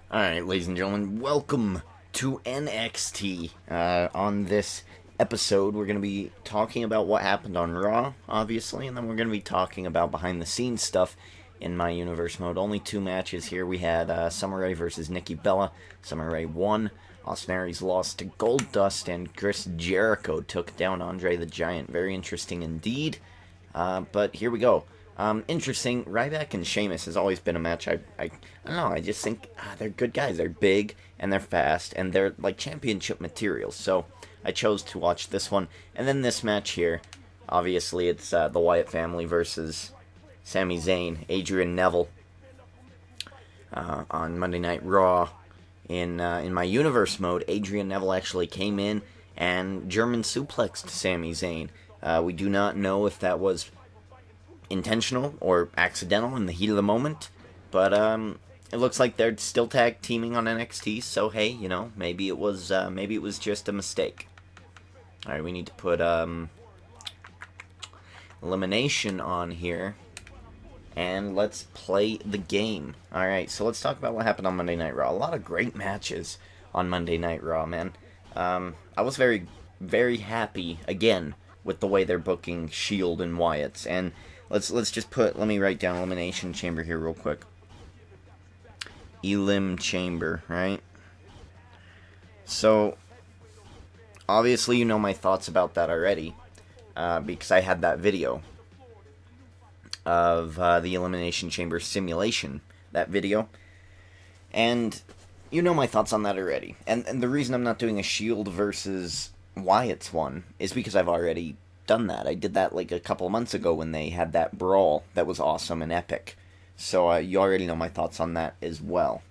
Alright, ladies and gentlemen, welcome to NXT. On this episode, we're going to be talking about what happened on Raw, obviously, and then we're going to be talking about behind the scenes stuff in my universe mode. Only two matches here. We had Summer Rae versus Nikki Bella. Summer Rae won. Austin Aries lost to Goldust, and Chris Jericho took down Andre the Giant. Very interesting indeed. But here we go. Interesting. Ryback and Sheamus has always been a match I don't know. I just think they're good guys. They're big and they're fast and they're like championship material. So I chose to watch this one. And then this match here, obviously it's the Wyatt family versus Sami Zayn, Adrian Neville on Monday Night Raw. In my universe mode, Adrian Neville actually came in and German suplexed Sami Zayn. We do not know if that was intentional or accidental in the heat of the moment, but it looks like they're still tag teaming on NXT. So hey, you know, maybe it was just a mistake. All right, we need to put elimination on here, and let's play the game. All right, so let's talk about what happened on Monday Night Raw. A lot of great matches on Monday Night Raw, man. I was very, very happy again with the way they're booking Shield and Wyatt's, and let's just put. Let me write down Elimination Chamber here real quick. Elim Chamber, right? So obviously you know my thoughts about that already, because I had that video of the Elimination Chamber simulation, that video, and you know my thoughts on that already. And the reason I'm not doing a Shield versus Wyatt's one is because I've already done that. I did that like a couple of months ago when they had that brawl that was awesome and epic. So you already know my thoughts on that as well.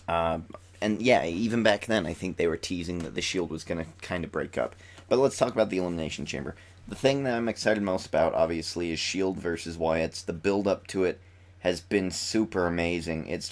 And yeah, even back then I think they were teasing that the Shield was going to kind of break up. But let's talk about the Elimination Chamber. The thing that I'm excited most about, obviously, is Shield versus Wyatt's. The build-up to it has been super amazing. It's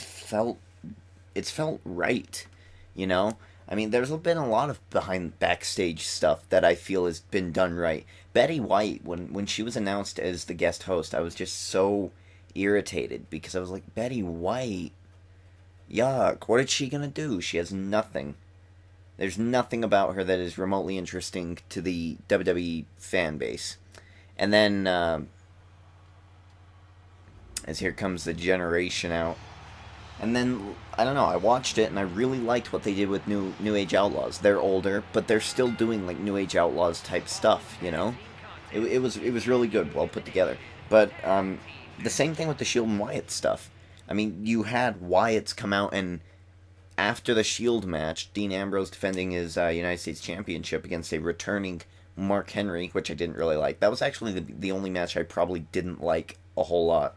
felt right, you know? I mean, there's been a lot of backstage stuff that I feel has been done right. Betty White, when she was announced as the guest host, I was just so irritated because I was like, Betty White, yuck, what is she gonna do? She has nothing. There's nothing about her that is remotely interesting to the WWE fan base. And then, as here comes the generation out. And then, I don't know, I watched it and I really liked what they did with New Age Outlaws. They're older, but they're still doing like New Age Outlaws type stuff, you know? It was really good, well put together. But the same thing with the Shield and Wyatt stuff. I mean, you had Wyatt's come out and after the Shield match, Dean Ambrose defending his United States Championship against a returning Mark Henry, which I didn't really like. That was actually the only match I probably didn't like a whole lot.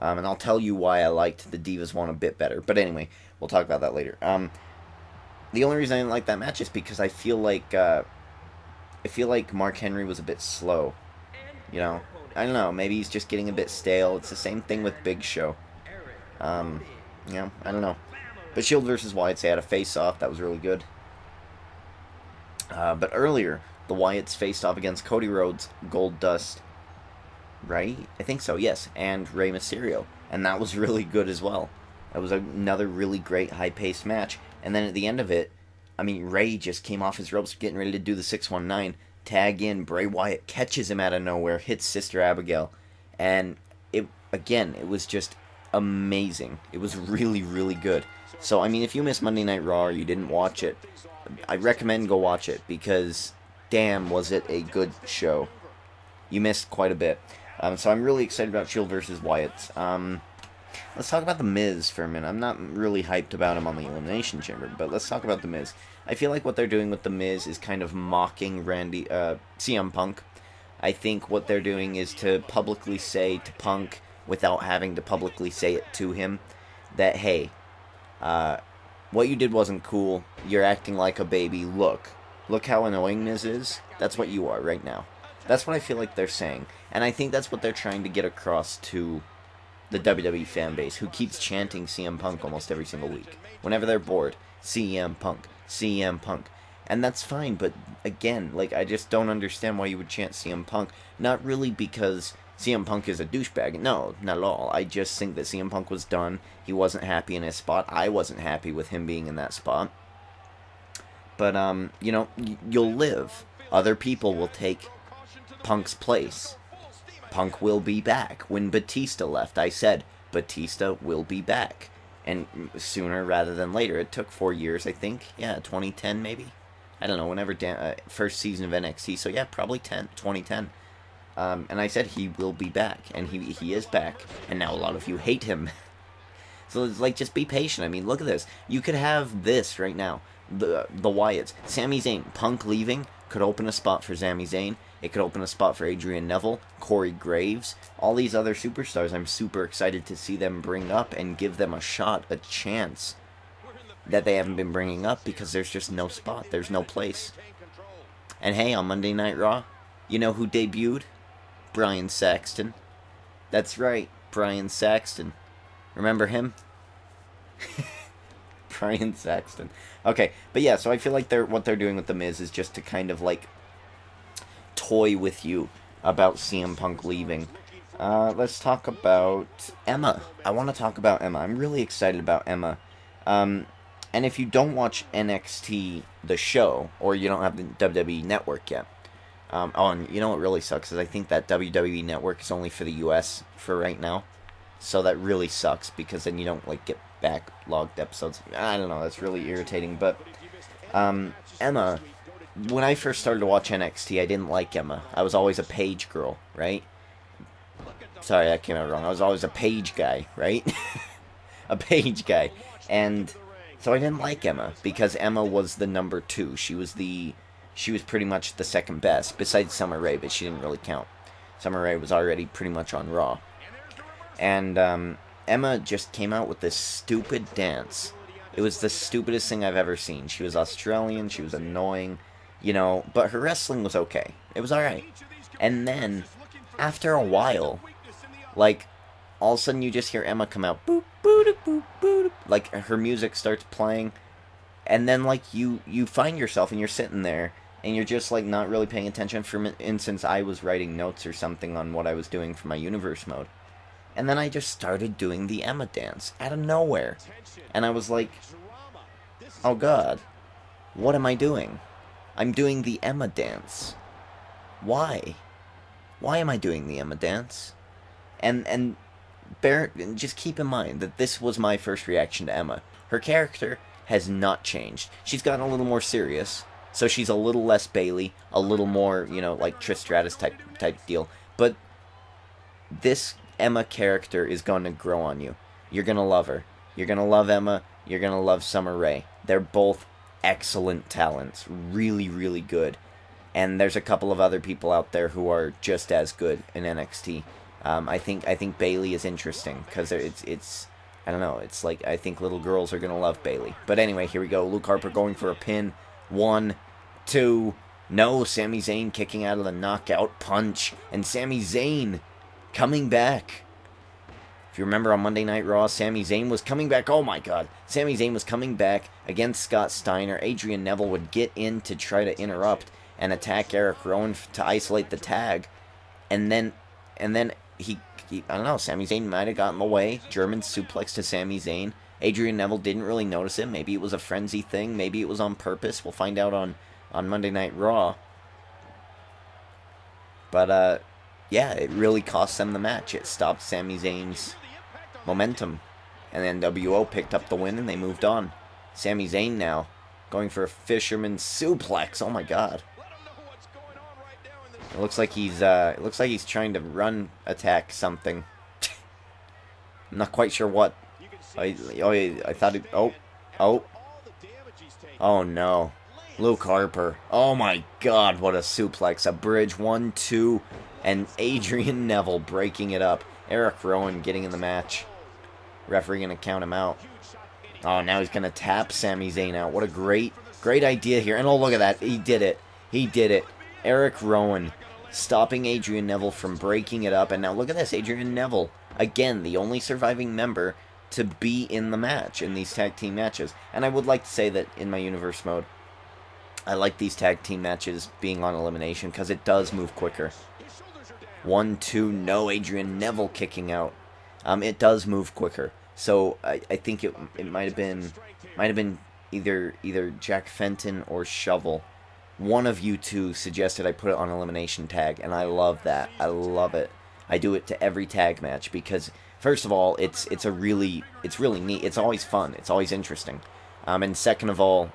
And I'll tell you why I liked the Divas one a bit better. But anyway, we'll talk about that later. The only reason I didn't like that match is because I feel like Mark Henry was a bit slow. You know, I don't know. Maybe he's just getting a bit stale. It's the same thing with Big Show. You know, I don't know. But Shield versus Wyatt, they had a face-off. That was really good. But earlier, the Wyatts faced off against Cody Rhodes, Goldust, right? I think so, yes. And Rey Mysterio. And that was really good as well. That was another really great high-paced match. And then at the end of it, I mean, Rey just came off his ropes getting ready to do the 619. Tag in, Bray Wyatt catches him out of nowhere, hits Sister Abigail. And it was just amazing. It was really, really good. So, I mean, if you missed Monday Night Raw or you didn't watch it, I recommend go watch it because, damn, was it a good show. You missed quite a bit. So I'm really excited about Shield versus Wyatt. Let's talk about The Miz for a minute. I'm not really hyped about him on the Elimination Chamber, but let's talk about The Miz. I feel like what they're doing with The Miz is kind of mocking CM Punk. I think what they're doing is to publicly say to Punk, without having to publicly say it to him, that, hey, what you did wasn't cool. You're acting like a baby. Look how annoying Miz is. That's what you are right now. That's what I feel like they're saying. And I think that's what they're trying to get across to the WWE fan base, who keeps chanting CM Punk almost every single week. Whenever they're bored, CM Punk, CM Punk. And that's fine, but again, like, I just don't understand why you would chant CM Punk. Not really because CM Punk is a douchebag. No, not at all. I just think that CM Punk was done. He wasn't happy in his spot. I wasn't happy with him being in that spot. But, you know, you'll live. Other people will take Punk's place. Punk will be back. When Batista left, I said, Batista will be back. And sooner rather than later. It took 4 years, I think. Yeah, 2010 maybe? I don't know, whenever first season of NXT. So yeah, probably 2010. And I said he will be back. And he is back. And now a lot of you hate him. So it's like, just be patient. I mean, look at this. You could have this right now. The Wyatts. Sami Zayn. Punk leaving could open a spot for Sami Zayn. It could open a spot for Adrian Neville, Corey Graves, all these other superstars. I'm super excited to see them bring up and give them a shot, a chance that they haven't been bringing up because there's just no spot. There's no place. And hey, on Monday Night Raw, you know who debuted? Brian Saxton. That's right, Brian Saxton. Remember him? Brian Saxton. Okay, but yeah, so I feel like what they're doing with The Miz is just to kind of like toy with you about CM Punk leaving. Let's talk about Emma. I want to talk about Emma. I'm really excited about Emma. And if you don't watch NXT, the show, or you don't have the WWE Network yet, oh, and you know what really sucks is I think that WWE Network is only for the US for right now. So that really sucks because then you don't like get backlogged episodes. I don't know, that's really irritating. But Emma, when I first started to watch NXT, I didn't like Emma. I was always a Paige girl, right? Sorry, that came out wrong. I was always a Paige guy, right? A Paige guy. And so I didn't like Emma because Emma was the number 2. She was pretty much the second best, besides Summer Rae, but she didn't really count. Summer Rae was already pretty much on Raw. And Emma just came out with this stupid dance. It was the stupidest thing I've ever seen. She was Australian, she was annoying, you know, but her wrestling was okay. It was alright. And then, after a while, like, all of a sudden you just hear Emma come out, boop, boop, boop, boop, like, her music starts playing, and then, like, you find yourself, and you're sitting there, and you're just, like, not really paying attention. For instance, I was writing notes or something on what I was doing for my universe mode, and then I just started doing the Emma dance, out of nowhere, and I was like, oh god, what am I doing? I'm doing the Emma dance. Why? Why am I doing the Emma dance? And just keep in mind that this was my first reaction to Emma. Her character has not changed. She's gotten a little more serious, so she's a little less Bayley, a little more, you know, like Trish Stratus type deal. But this Emma character is going to grow on you. You're going to love her. You're going to love Emma. You're going to love Summer Rae. They're both excellent talents. Really, really good. And there's a couple of other people out there who are just as good in NXT. I think Bayley is interesting because it's I don't know. It's like I think little girls are gonna love Bayley. But anyway, here we go. Luke Harper going for a pin. 1, 2. No, Sami Zayn kicking out of the knockout punch, and Sami Zayn coming back. If you remember on Monday Night Raw, Sami Zayn was coming back. Oh my god. Sami Zayn was coming back against Scott Steiner. Adrian Neville would get in to try to interrupt and attack Eric Rowan to isolate the tag. And then he I don't know, Sami Zayn might have gotten away. German suplex to Sami Zayn. Adrian Neville didn't really notice it. Maybe it was a frenzy thing. Maybe it was on purpose. We'll find out on Monday Night Raw. But, yeah, it really cost them the match. It stopped Sami Zayn's momentum. And then NWO picked up the win and they moved on. Sami Zayn now going for a fisherman suplex. Oh my god. It looks like he's trying to run attack something. I'm not quite sure what. I thought it. Oh no, Luke Harper. Oh my god, what a suplex! A bridge, 1, 2, and Adrian Neville breaking it up. Eric Rowan getting in the match. Referee gonna count him out. Oh, now he's gonna tap Sami Zayn out. What a great idea here. And oh, look at that, he did it. He did it. Eric Rowan stopping Adrian Neville from breaking it up. And now look at this, Adrian Neville, again, the only surviving member to be in the match, in these tag team matches. And I would like to say that in my universe mode, I like these tag team matches being on elimination because it does move quicker. 1, 2, no, Adrian Neville kicking out. It does move quicker. So I think it might have been either Jack Fenton or Shovel. One of you two suggested I put it on elimination tag, and I love that. I love it. I do it to every tag match because first of all, it's really neat. It's always fun. It's always interesting. And second of all,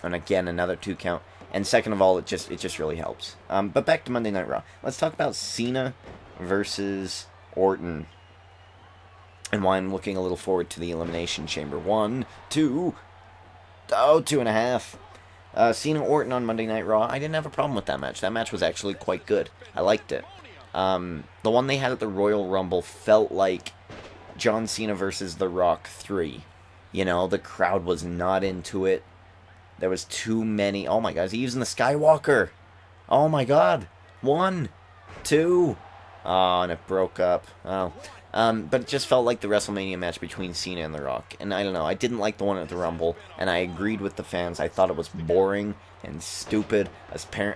and again another 2 count. And second of all, it just really helps. But back to Monday Night Raw. Let's talk about Cena versus Orton. And why I'm looking a little forward to the Elimination Chamber. 1, 2, 2.5. Cena Orton on Monday Night Raw. I didn't have a problem with that match. That match was actually quite good. I liked it. The one they had at the Royal Rumble felt like John Cena versus The Rock 3. You know, the crowd was not into it. There was too many. Oh my god, is he using the Skywalker? Oh my god. 1, 2. Oh, and it broke up. Oh. But it just felt like the WrestleMania match between Cena and The Rock. And I don't know, I didn't like the one at the Rumble, and I agreed with the fans. I thought it was boring and stupid,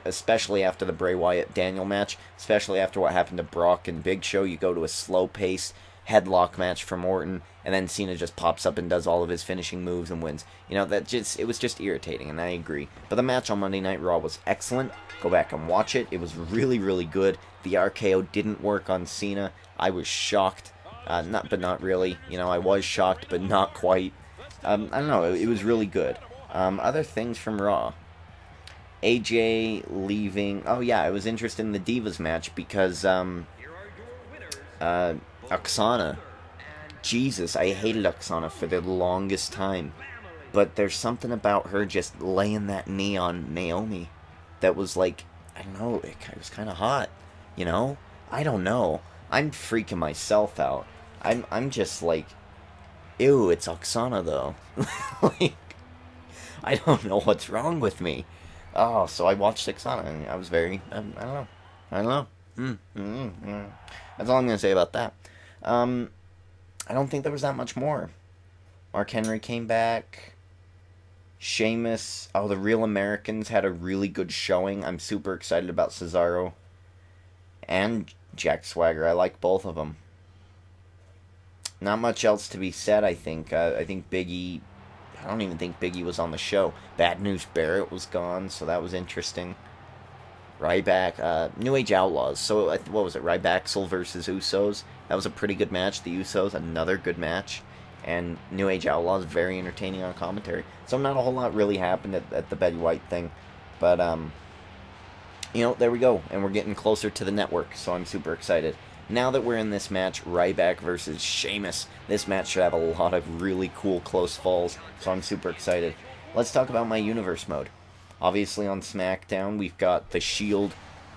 especially after the Bray Wyatt-Daniel match, especially after what happened to Brock and Big Show. You go to a slow-paced headlock match from Orton, and then Cena just pops up and does all of his finishing moves and wins. You know, it was just irritating, and I agree. But the match on Monday Night Raw was excellent. Go back and watch it. It was really, really good. The RKO didn't work on Cena. I was shocked. Not really. You know, I was shocked, but not quite. I don't know. It was really good. Other things from Raw. AJ leaving. Oh, yeah, I was interested in the Divas match because, Oksana. Jesus, I hated Oksana for the longest time. But there's something about her just laying that knee on Naomi that was like, I don't know, it was kind of hot. You know? I don't know. I'm freaking myself out. I'm just like, ew, it's Oksana though. Like, I don't know what's wrong with me. Oh, so I watched Oksana and I was very, I don't know. That's all I'm going to say about that. I don't think there was that much more. Mark Henry came back. Sheamus. Oh, the Real Americans had a really good showing. I'm super excited about Cesaro. And Jack Swagger. I like both of them. Not much else to be said, I think. I think Big E... I don't even think Big E was on the show. Bad News Barrett was gone, so that was interesting. Ryback, New Age Outlaws. So, what was it? Rybacksel versus Usos. That was a pretty good match. The Usos, another good match. And New Age Outlaws, very entertaining on commentary. So, not a whole lot really happened at the Betty White thing. But, you know, there we go. And we're getting closer to the network, so I'm super excited. Now that we're in this match, Ryback versus Sheamus, this match should have a lot of really cool close falls, so I'm super excited. Let's talk about my universe mode. Obviously on SmackDown, we've got The Shield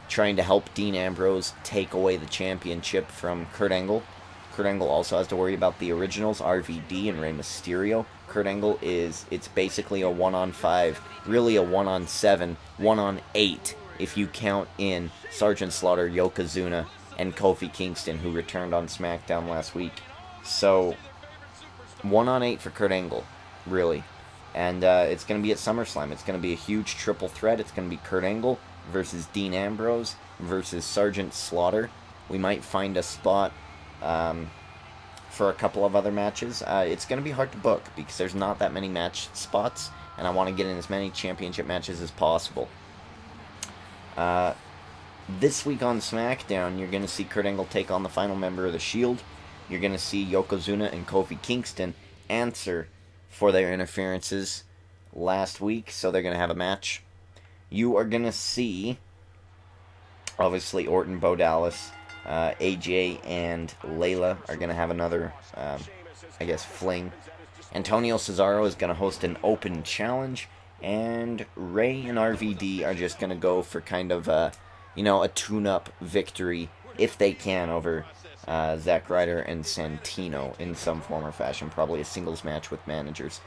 trying to help Dean Ambrose take away the championship from Kurt Angle. Kurt Angle also has to worry about the originals, RVD and Rey Mysterio. Kurt Angle it's basically a 1-on-5, really a 1-on-7, 1-on-8, if you count in Sergeant Slaughter, Yokozuna, and Kofi Kingston, who returned on SmackDown last week. So, 1-on-8 for Kurt Angle, really. And it's going to be at SummerSlam. It's going to be a huge triple threat. It's going to be Kurt Angle versus Dean Ambrose versus Sergeant Slaughter. We might find a spot for a couple of other matches. It's going to be hard to book because there's not that many match spots, and I want to get in as many championship matches as possible. This week on SmackDown, you're going to see Kurt Angle take on the final member of The Shield. You're going to see Yokozuna and Kofi Kingston answer for their interferences last week, so they're going to have a match. You are going to see, obviously, Orton, Bo Dallas, AJ, and Layla are going to have another, fling. Antonio Cesaro is going to host an open challenge, and Rey and RVD are just going to go for kind of a tune-up victory, if they can, over Zack Ryder and Santino in some form or fashion. Probably a singles match with managers.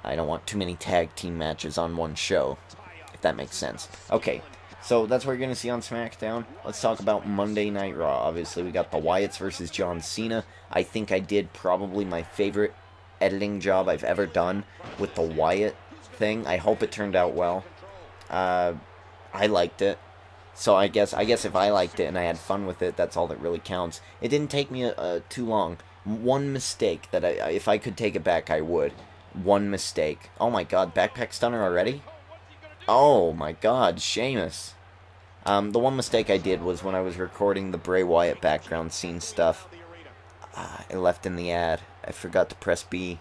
I don't want too many tag team matches on one show, if that makes sense. Okay, so that's what you're going to see on SmackDown. Let's talk about Monday Night Raw. Obviously, we got the Wyatts versus John Cena. I think I did probably my favorite editing job I've ever done with the Wyatt thing. I hope it turned out well. I liked it. So I guess if I liked it and I had fun with it, that's all that really counts. It didn't take me too long. One mistake that if I could take it back, I would. One mistake. Oh my god, backpack stunner already? Oh my god, Sheamus. The one mistake I did was when I was recording the Bray Wyatt background scene stuff. I left in the ad. I forgot to press B.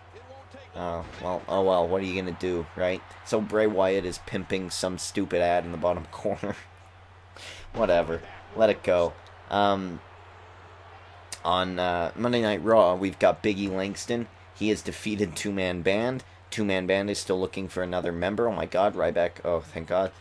Oh well, what are you gonna do, right? So Bray Wyatt is pimping some stupid ad in the bottom corner. Whatever. Let it go. On Monday Night Raw, we've got Big E Langston. He has defeated Two-Man Band. Two-Man Band is still looking for another member. Oh my god, Ryback. Oh, thank god.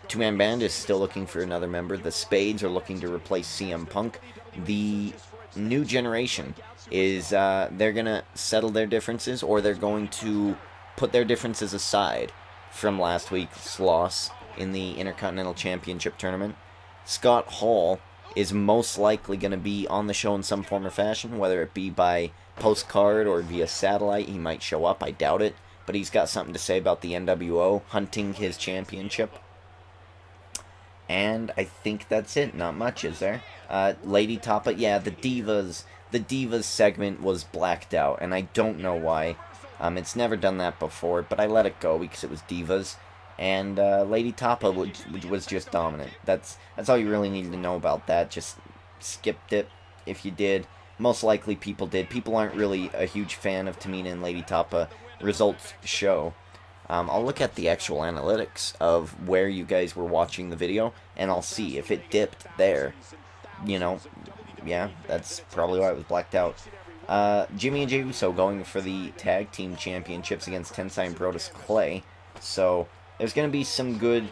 Two-Man Band is still looking for another member. The Spades are looking to replace CM Punk. The new generation is, they're going to settle their differences, or they're going to put their differences aside from last week's loss in the Intercontinental Championship tournament. Scott Hall is most likely going to be on the show in some form or fashion, whether it be by postcard or via satellite. He might show up, I doubt it, but he's got something to say about the NWO hunting his championship. And I think that's it. Not much, is there? Lady Tapa, yeah, the Divas segment was blacked out, and I don't know why. It's never done that before, but I let it go because it was Divas. And Lady Tapa was just dominant. That's all you really needed to know about that. Just skipped it if you did. Most likely people did. People aren't really a huge fan of Tamina and Lady Tapa. Results show. I'll look at the actual analytics of where you guys were watching the video, and I'll see if it dipped there. You know, yeah, that's probably why it was blacked out. Jimmy and Jey Uso going for the Tag Team Championships against Tensai and Brodus Clay. So there's going to be some good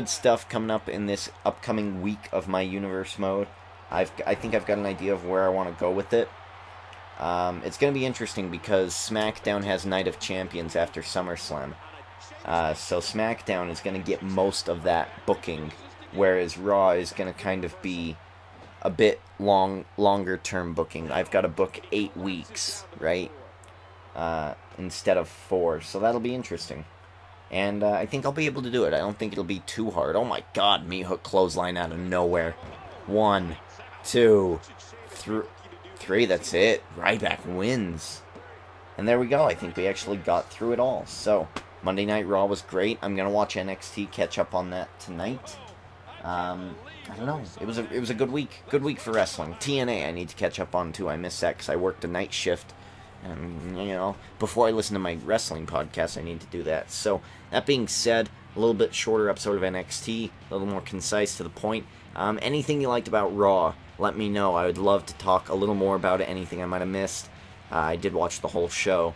stuff coming up in this upcoming week of my universe mode. I think I've got an idea of where I want to go with it. It's going to be interesting because SmackDown has Night of Champions after SummerSlam. So SmackDown is going to get most of that booking, whereas Raw is going to kind of be a bit longer term booking. I've got to book 8 weeks, right? Instead of 4, so that'll be interesting. And I think I'll be able to do it. I don't think it'll be too hard. Oh my god, meat hook clothesline out of nowhere. 1, 2, 3, that's it. Ryback wins. And there we go. I think we actually got through it all. So, Monday Night Raw was great. I'm going to watch NXT, catch up on that tonight. I don't know. It was a good week. Good week for wrestling. TNA I need to catch up on too. I missed that because I worked a night shift. And, you know, before I listen to my wrestling podcast, I need to do that. So, that being said, a little bit shorter episode of NXT, a little more concise to the point. Anything you liked about Raw, let me know. I would love to talk a little more about it, anything I might have missed. I did watch the whole show.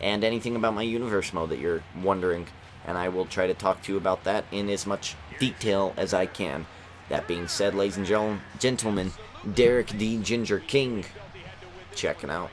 And anything about my universe mode that you're wondering, and I will try to talk to you about that in as much detail as I can. That being said, ladies and gentlemen, Derek D. Ginger King, checking out.